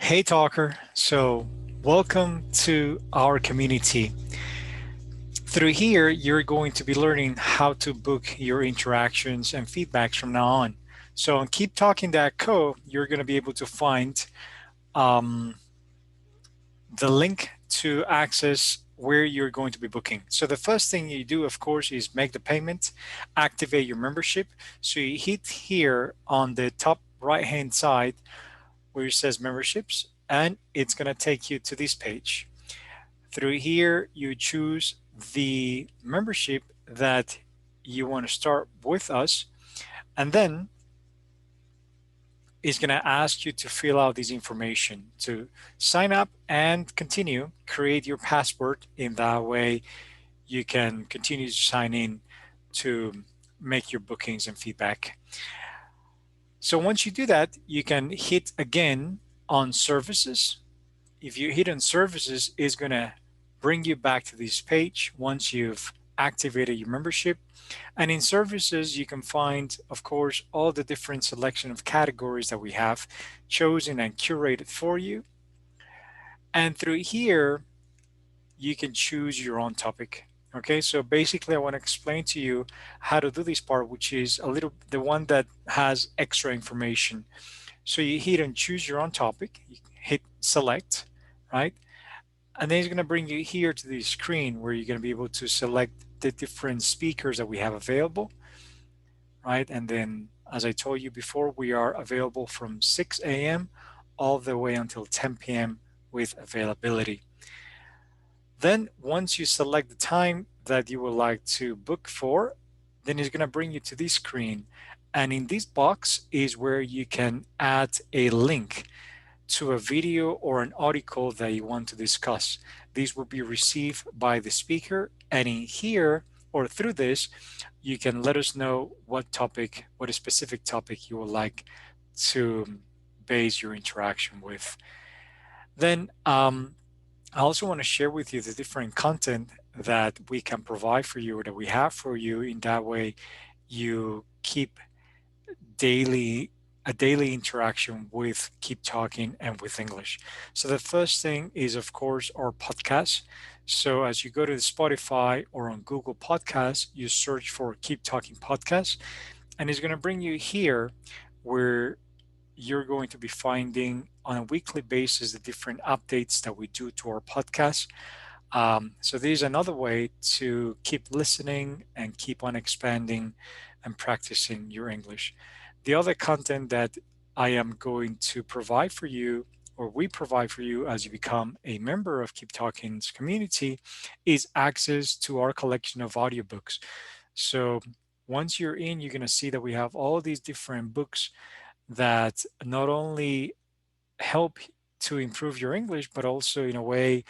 Hey, talker. So, welcome to our community. Through here, you're going to be learning how to book your interactions and feedbacks from now on. So, on keeptalking.co, you're going to be able to find um, the link to access where you're going to be booking. So, the first thing you do, of course, is make the payment, activate your membership. So, you hit here on the top right hand side where it says memberships, and it's going to take you to this page. Through here, you choose the membership that you want to start with us, and then it's going to ask you to fill out this information to sign up and continue. Create your password. In that way, you can continue to sign in to make your bookings and feedback. So once you do that, you can hit again on services. If you hit on services, it's going to bring you back to this page once you've activated your membership. And in services, you can find, of course, all the different selection of categories that we have chosen and curated for you. And through here, you can choose your own topic. Okay, so basically I want to explain to you how to do this part, which is a little the one that has extra information. So you hit and choose your own topic, you hit select, right? And then it's going to bring you here to the screen where you're going to be able to select the different speakers that we have available, right? And then, as I told you before, we are available from 6 a.m. all the way until 10 p.m. with availability. Then, once you select the time that you would like to book for, then it's going to bring you to this screen. And in this box is where you can add a link to a video or an article that you want to discuss. These will be received by the speaker, and in here or through this, you can let us know what topic, what a specific topic you would like to base your interaction with. Then I also want to share with you the different content that we can provide for you or that we have for you. In that way, you keep daily a daily interaction with Keep Talking and with English. So the first thing is, of course, our podcast. So as you go to the Spotify or on Google Podcasts, you search for Keep Talking Podcast, and it's going to bring you here where you're going to be finding on a weekly basis the different updates that we do to our podcast. So this is another way to keep listening and keep on expanding and practicing your English. The other content that I am going to provide for you, or we provide for you as you become a member of Keep Talking's community, is access to our collection of audiobooks. So once you're in, you're going to see that we have all these different books that not only help to improve your English, but also in a way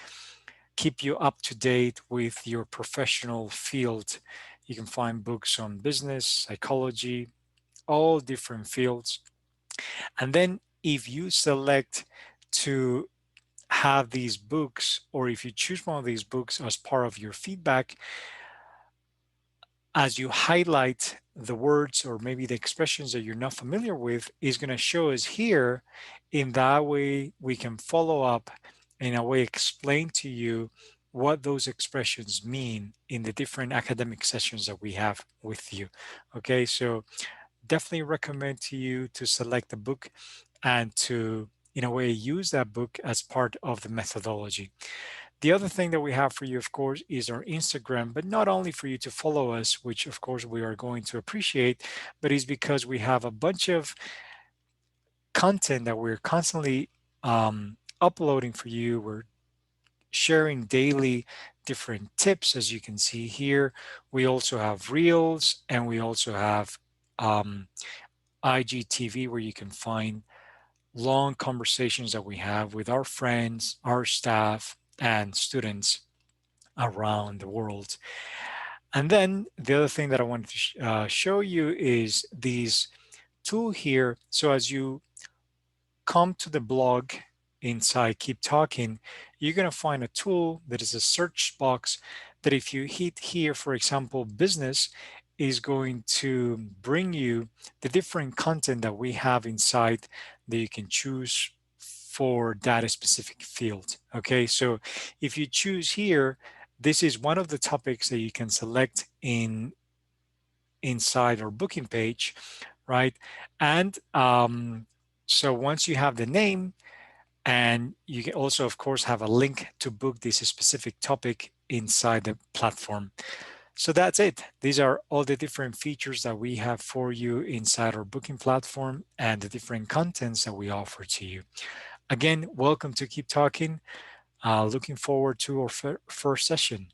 keep you up to date with your professional field. You can find books on business, psychology, all different fields. And then if you select to have these books, or if you choose one of these books as part of your feedback, as you highlight the words or maybe the expressions that you're not familiar with, is going to show us here. In that way, we can follow up, in a way explain to you what those expressions mean in the different academic sessions that we have with you. Okay, so definitely recommend to you to select a book and to, in a way, use that book as part of the methodology. The other thing that we have for you, of course, is our Instagram, but not only for you to follow us, which of course we are going to appreciate, but is because we have a bunch of content that we're constantly uploading for you. We're sharing daily different tips, as you can see here. We also have Reels, and we also have um, IGTV, where you can find long conversations that we have with our friends, our staff, and students around the world. And then the other thing that I wanted to show you is these tool here. So as you come to the blog inside Keep Talking, you're going to find a tool that is a search box that if you hit here, for example, business, is going to bring you the different content that we have inside that you can choose for that specific field. Okay, so if you choose here, this is one of the topics that you can select inside our booking page, right? And so once you have the name, and you can also, of course, have a link to book this specific topic inside the platform. So that's it. These are all the different features that we have for you inside our booking platform and the different contents that we offer to you. Again, welcome to Keep Talking. Looking forward to our first session.